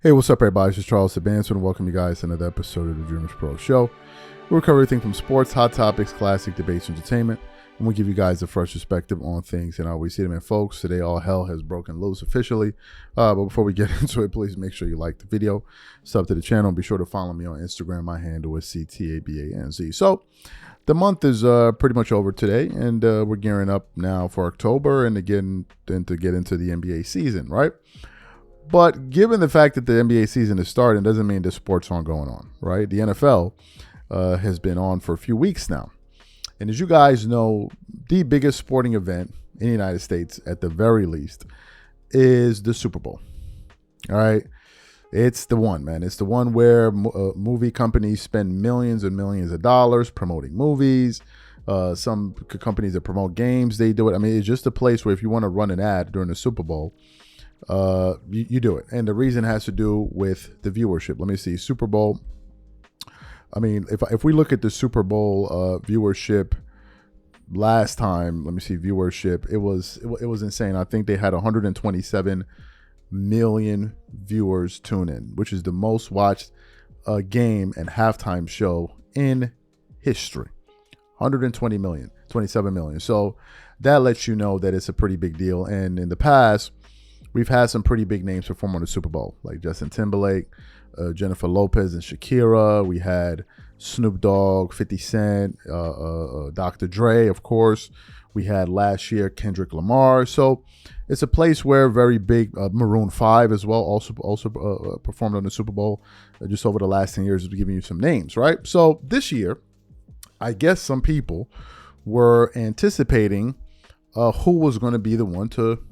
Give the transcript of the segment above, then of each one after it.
Hey, what's up, everybody? This is Charles Advance, and welcome you guys to another episode of the DREAMERSPRO show. We cover everything from sports, hot topics, classic debates, entertainment, and we give you guys a fresh perspective on things and how we see them. And folks, today all hell has broken loose officially. But before we get into it, please make sure you like the video, sub to the channel, and be sure to follow me on Instagram. My handle is CTABANZ. So the month is pretty much over today, and we're gearing up now for October and to get into the NBA season, right? But given the fact that the NBA season is starting, doesn't mean the sports aren't going on, right? The NFL has been on for a few weeks now. And as you guys know, the biggest sporting event in the United States, at the very least, is the Super Bowl. All right? It's the one, man. It's the one where movie companies spend millions and millions of dollars promoting movies. Some companies that promote games, they do it. I mean, it's just a place where if you want to run an ad during the Super Bowl, you do it. And the reason has to do with the viewership. Let me see. Super Bowl. I mean, if we look at the Super Bowl viewership last time, let me see viewership. It was insane. I think they had 127 million viewers tune in, which is the most watched game and halftime show in history. 120 million, 27 million. So that lets you know that it's a pretty big deal. And in the past, we've had some pretty big names perform on the Super Bowl, like Justin Timberlake, Jennifer Lopez and Shakira. We had Snoop Dogg, 50 Cent, Dr. Dre, of course. We had last year Kendrick Lamar. So it's a place where very big Maroon 5 as well also performed on the Super Bowl just over the last 10 years, giving you some names, right? So this year, I guess some people were anticipating who was going to be the one to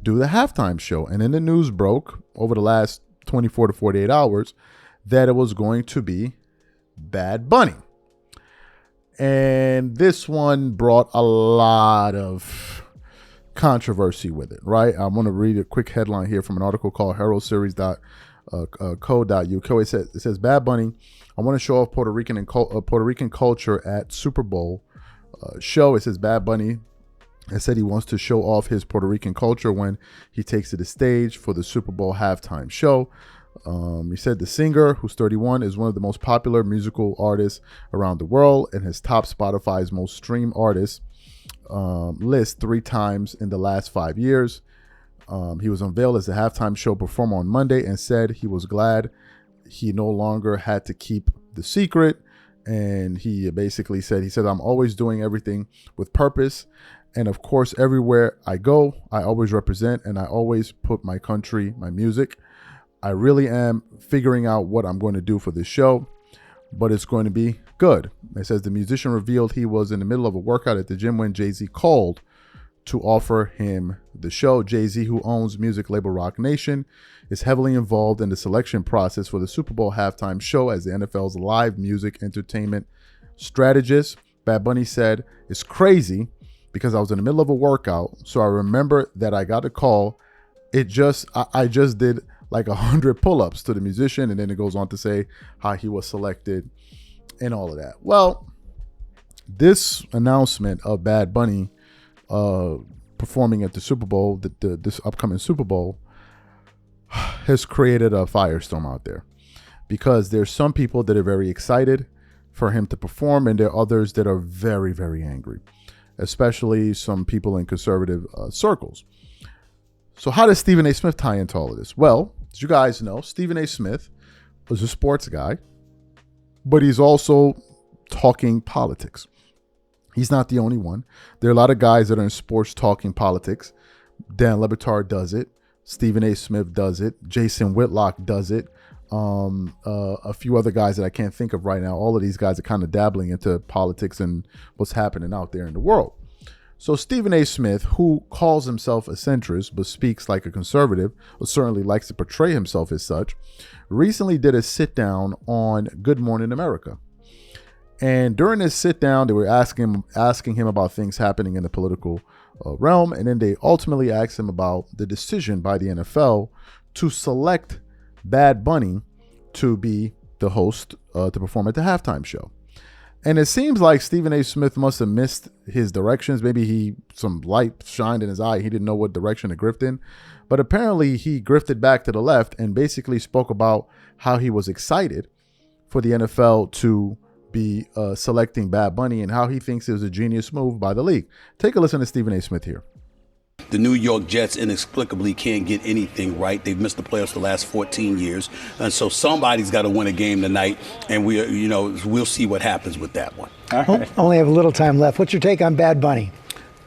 do the halftime show. And then the news broke over the last 24 to 48 hours that it was going to be Bad Bunny. And this one brought a lot of controversy with it, right? I'm going to read a quick headline here from an article called heraldseries.co.uk. It says, Bad Bunny, I want to show off Puerto Rican culture at Super Bowl show. It says Bad Bunny has said he wants to show off his Puerto Rican culture when he takes to the stage for the Super Bowl halftime show. He said the singer, who's 31, is one of the most popular musical artists around the world and has topped Spotify's most streamed artists list 3 times in the last 5 years. He was unveiled as the halftime show performer on Monday and said he was glad he no longer had to keep the secret. And he basically said, I'm always doing everything with purpose. And of course, everywhere I go, I always represent and I always put my country, my music. I really am figuring out what I'm going to do for this show, but it's going to be good. It says the musician revealed he was in the middle of a workout at the gym when Jay-Z called to offer him the show. Jay-Z, who owns music label Roc Nation, is heavily involved in the selection process for the Super Bowl halftime show as the NFL's live music entertainment strategist. Bad Bunny said, it's crazy because I was in the middle of a workout. So I remember that I got a call. I just did like 100 pull-ups to the musician. And then it goes on to say how he was selected and all of that. Well, this announcement of Bad Bunny performing at the Super Bowl, this upcoming Super Bowl, has created a firestorm out there because there's some people that are very excited for him to perform, and there are others that are very, very angry, especially some people in conservative circles. So how does Stephen A. Smith tie into all of this? Well, as you guys know, Stephen A. Smith was a sports guy, but he's also talking politics. He's not the only one. There are a lot of guys that are in sports talking politics. Dan Le Batard does it. Stephen A. Smith does it. Jason Whitlock does it. A few other guys that I can't think of right now. All of these guys are kind of dabbling into politics and what's happening out there in the world. So Stephen A. Smith, who calls himself a centrist but speaks like a conservative, or certainly likes to portray himself as such, recently did a sit down on Good Morning America. And during this sit down, they were asking him about things happening in the political realm. And then they ultimately asked him about the decision by the NFL to select Bad Bunny to be the host to perform at the halftime show. And it seems like Stephen A. Smith must have missed his directions. Maybe some light shined in his eye. He didn't know what direction to grift in. But apparently he grifted back to the left and basically spoke about how he was excited for the NFL to be selecting Bad Bunny and how he thinks it was a genius move by the league. Take a listen to Stephen A. Smith here. The New York Jets inexplicably can't get anything right. They've missed the playoffs the last 14 years. And so somebody's got to win a game tonight, and we'll see what happens with that one. All right. Only have a little time left. What's your take on Bad Bunny?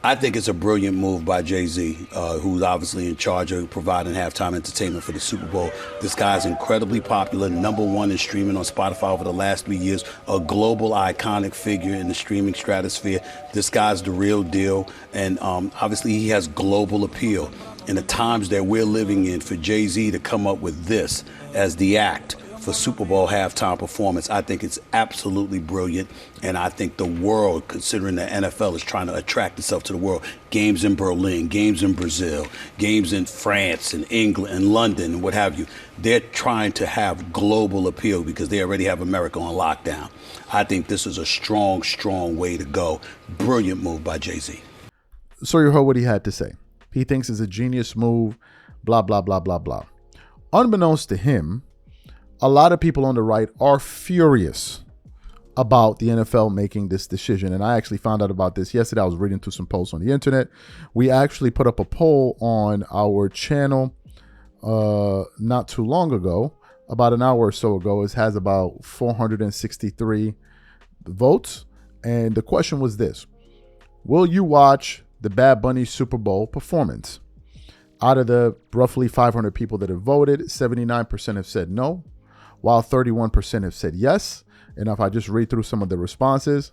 I think it's a brilliant move by Jay-Z, who's obviously in charge of providing halftime entertainment for the Super Bowl. This guy's incredibly popular, #1 in streaming on Spotify over the last 3 years, a global iconic figure in the streaming stratosphere. This guy's the real deal, and obviously he has global appeal. In the times that we're living in, for Jay-Z to come up with this as the act for Super Bowl halftime performance, I think it's absolutely brilliant. And I think the world, considering the NFL is trying to attract itself to the world, games in Berlin, games in Brazil, games in France and England and London and what have you, they're trying to have global appeal because they already have America on lockdown. I think this is a strong, strong way to go. Brilliant move by Jay-Z. So you heard what he had to say. He thinks it's a genius move, blah, blah, blah, blah, blah. Unbeknownst to him, a lot of people on the right are furious about the NFL making this decision. And I actually found out about this yesterday. I was reading through some posts on the internet. We actually put up a poll on our channel not too long ago, about an hour or so ago. It has about 463 votes. And the question was this: will you watch the Bad Bunny Super Bowl performance? Out of the roughly 500 people that have voted, 79% have said no, while 31% have said yes. And if I just read through some of the responses,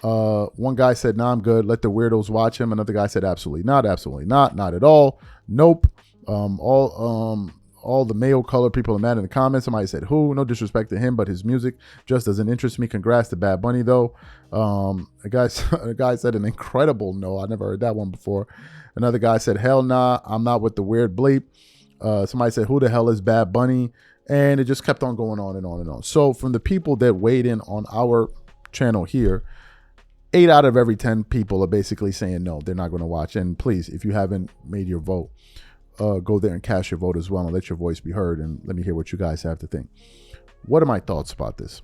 one guy said, "No, I'm good. Let the weirdos watch him." Another guy said, absolutely not, not at all, nope. All the male colored people are mad in the comments. Somebody said, "Who? No disrespect to him, but his music just doesn't interest me. Congrats to Bad Bunny, though." A guy said an incredible no. I never heard that one before. Another guy said, "Hell nah, I'm not with the weird bleep." Somebody said, "Who the hell is Bad Bunny?" And it just kept on going on and on and on. So from the people that weighed in on our channel here, 8 out of every 10 people are basically saying no, they're not going to watch. And please, if you haven't made your vote, go there and cast your vote as well and let your voice be heard. And let me hear what you guys have to think. What are my thoughts about this?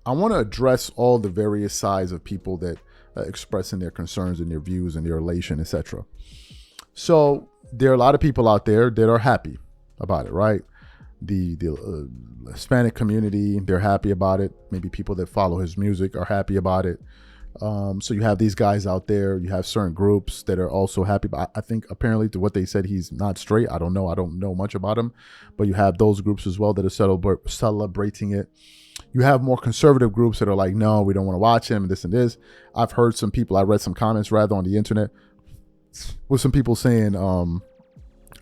I want to address all the various sides of people that expressing their concerns and their views and their elation, etc. So there are a lot of people out there that are happy about it, right? The Hispanic community, they're happy about it. Maybe people that follow his music are happy about it. So you have these guys out there. You have certain groups that are also happy. But I think apparently to what they said, he's not straight. I don't know. I don't know much about him. But you have those groups as well that are celebrating it. You have more conservative groups that are like, no, we don't want to watch him, and this and this. I've heard some people, I read some comments rather on the internet with some people saying,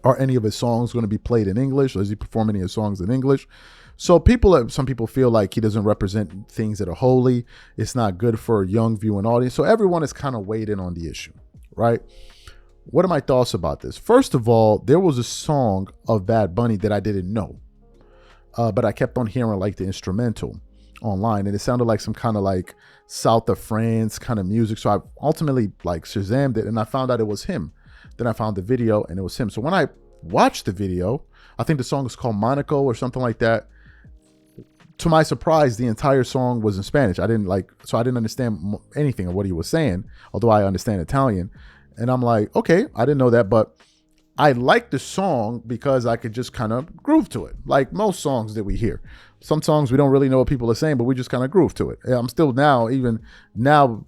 are any of his songs going to be played in English? Or is he performing his songs in English? So some people feel like he doesn't represent things that are holy. It's not good for a young viewing audience. So everyone is kind of weighed in on the issue, right? What are my thoughts about this? First of all, there was a song of Bad Bunny that I didn't know, but I kept on hearing like the instrumental online, and it sounded like some kind of like South of France kind of music. So I ultimately like Shazammed it, and I found out it was him. Then I found the video, and it was him. So when I watched the video, I think the song is called Monaco or something like that. To my surprise, the entire song was in Spanish. I didn't understand anything of what he was saying, although I understand Italian. And I'm like, okay, I didn't know that, but I liked the song because I could just kind of groove to it. Like most songs that we hear. Some songs we don't really know what people are saying, but we just kind of groove to it. I'm still even now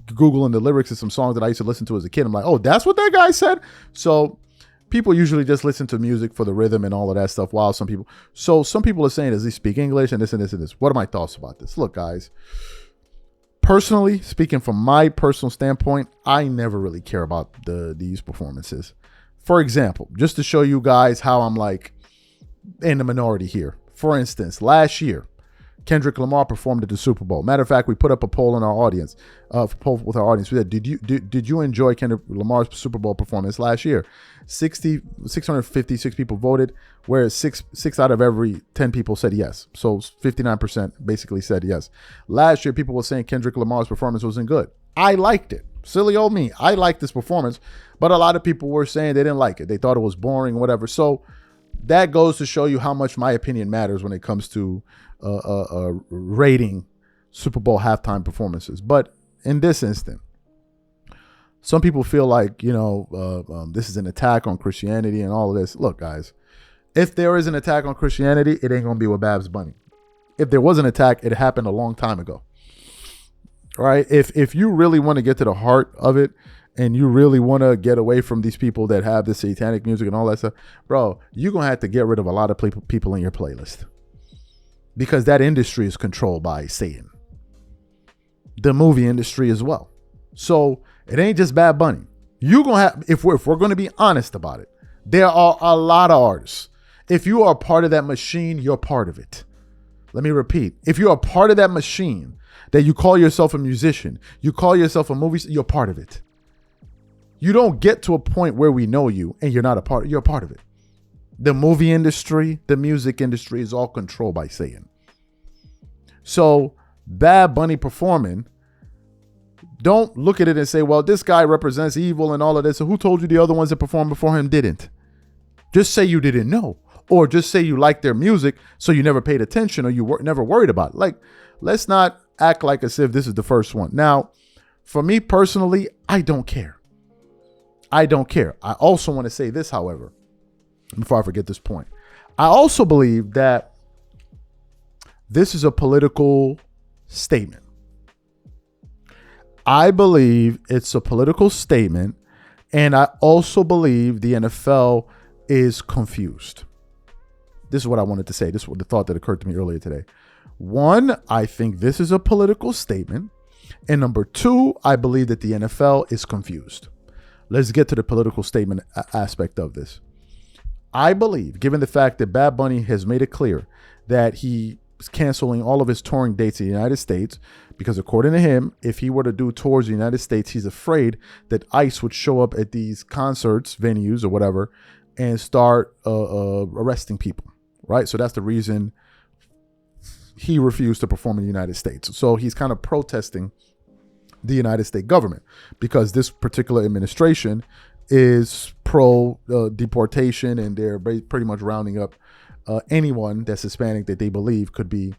Googling the lyrics of some songs that I used to listen to as a kid. I'm like, oh, that's what that guy said? So people usually just listen to music for the rhythm and all of that stuff, while some people are saying, does he speak English and this and this and this? What are my thoughts about this? Look, guys, personally, speaking from my personal standpoint, I never really care about these performances. For example, just to show you guys how I'm like in the minority here. For instance, last year, Kendrick Lamar performed at the Super Bowl. Matter of fact, we put up a poll in our audience, poll with our audience. We said, did you enjoy Kendrick Lamar's Super Bowl performance last year? 656 people voted, whereas six out of every 10 people said yes. So 59% basically said yes. Last year, people were saying Kendrick Lamar's performance wasn't good. I liked it. Silly old me. I liked this performance, but a lot of people were saying they didn't like it. They thought it was boring, whatever. So that goes to show you how much my opinion matters when it comes to rating Super Bowl halftime performances. But in this instant, some people feel like, this is an attack on Christianity and all of this. Look, guys, if there is an attack on Christianity, it ain't going to be with Babs Bunny. If there was an attack, it happened a long time ago. All right? If you really want to get to the heart of it, and you really want to get away from these people that have the satanic music and all that stuff, bro, you're going to have to get rid of a lot of people in your playlist. Because that industry is controlled by Satan. The movie industry as well. So it ain't just Bad Bunny. You're going to have, if we're going to be honest about it, there are a lot of artists. If you are part of that machine, you're part of it. Let me repeat. If you're a part of that machine, that you call yourself a musician, you call yourself a movie, you're part of it. You don't get to a point where we know you and you're not a part, you're a part of it. The movie industry, the music industry is all controlled by Satan. So Bad Bunny performing, don't look at it and say, well, this guy represents evil and all of this. So who told you the other ones that performed before him didn't? Just say you didn't know, or just say you like their music so you never paid attention or you were never worried about it. Like, let's not act like as if this is the first one. Now, for me personally, I don't care. I don't care. I also want to say this, however, before I forget this point. I also believe that this is a political statement. I believe it's a political statement, and I also believe the NFL is confused. This is what I wanted to say. This was the thought that occurred to me earlier today. One, I think this is a political statement. And number two, I believe that the NFL is confused. Let's get to the political statement aspect of this. I believe, given the fact that Bad Bunny has made it clear that he is canceling all of his touring dates in the United States, because according to him, if he were to do tours in the United States, he's afraid that ICE would show up at these concerts, venues or whatever, and start arresting people, right? So that's the reason he refused to perform in the United States. So he's kind of protesting the United States government because this particular administration is pro deportation, and they're pretty much rounding up anyone that's Hispanic that they believe could be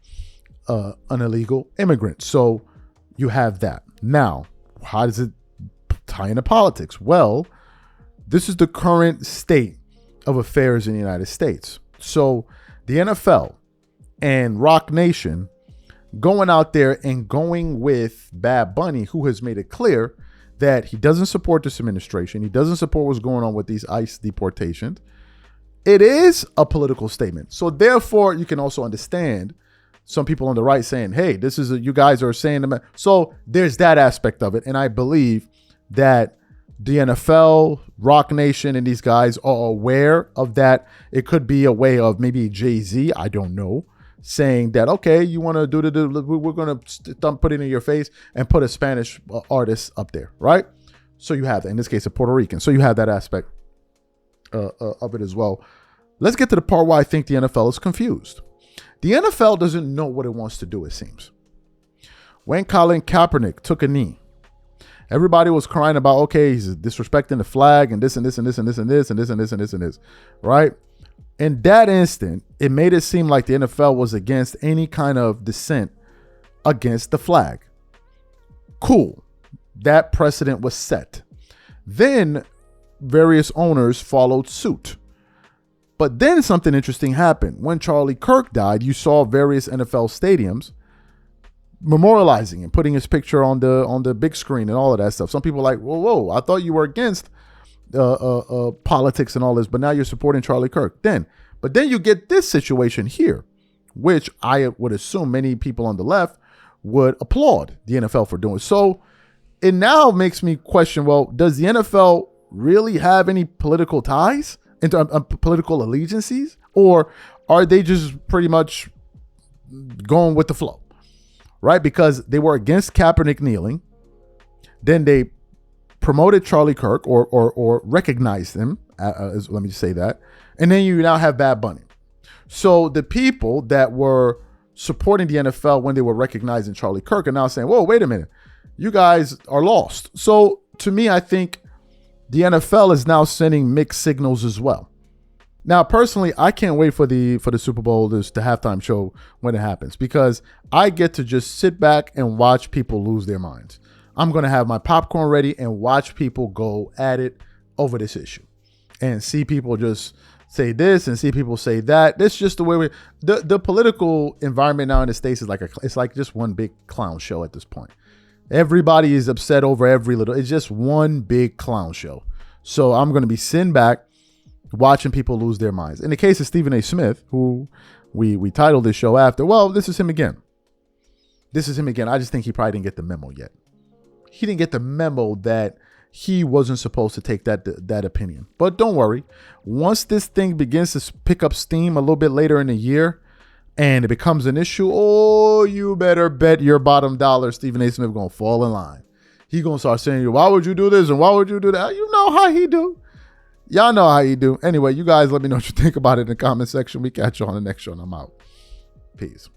an illegal immigrant. So you have that. Now, how does it tie into politics? Well, this is the current state of affairs in the United States. So the NFL and Rock Nation going out there and going with Bad Bunny, who has made it clear that he doesn't support this administration. He doesn't support what's going on with these ICE deportations. It is a political statement. So therefore, you can also understand some people on the right saying, hey, this is you guys are saying. So there's that aspect of it. And I believe that the NFL, Rock Nation, and these guys are aware of that. It could be a way of maybe Jay-Z, I don't know, saying that, okay, you want to do we're going to put it in your face and put a Spanish artist up there, right? So you have that, in this case, a Puerto Rican. So you have that aspect of it as well. Let's get to the part where I think the NFL is confused. The NFL doesn't know what it wants to do, it seems. When Colin Kaepernick took a knee, everybody was crying about, okay, he's disrespecting the flag and this and this and this and this and this and this and this and this and this, right? In that instant, it made it seem like the NFL was against any kind of dissent against the flag. Cool. That precedent was set. Then various owners followed suit. But then something interesting happened. When Charlie Kirk died, you saw various NFL stadiums memorializing him, putting his picture on the big screen and all of that stuff. Some people are like, whoa, I thought you were against politics and all this, but now you're supporting Charlie Kirk. But then you get this situation here, which I would assume many people on the left would applaud the NFL for doing. So it now makes me question, well, does the NFL really have any political ties, into political allegiances, or are they just pretty much going with the flow, right? Because they were against Kaepernick kneeling. Then they promoted Charlie Kirk or recognized him. Let me just say that. And then you now have Bad Bunny. So the people that were supporting the NFL when they were recognizing Charlie Kirk are now saying, whoa, wait a minute. You guys are lost. So to me, I think the NFL is now sending mixed signals as well. Now, personally, I can't wait for the Super Bowl, the halftime show when it happens, because I get to just sit back and watch people lose their minds. I'm going to have my popcorn ready and watch people go at it over this issue and see people just say this and see people say that. That's just the way the political environment now in the States is it's like just one big clown show at this point. Everybody is upset over it's just one big clown show. So I'm going to be sitting back watching people lose their minds. In the case of Stephen A. Smith, who we titled this show after, well, this is him again. I just think he probably didn't get the memo yet. He didn't get the memo that he wasn't supposed to take that opinion. But don't worry. Once this thing begins to pick up steam a little bit later in the year and it becomes an issue, oh, you better bet your bottom dollar Stephen A. Smith going to fall in line. He going to start saying, why would you do this and why would you do that? You know how he do. Y'all know how he do. Anyway, you guys let me know what you think about it in the comment section. We catch you on the next show and I'm out. Peace.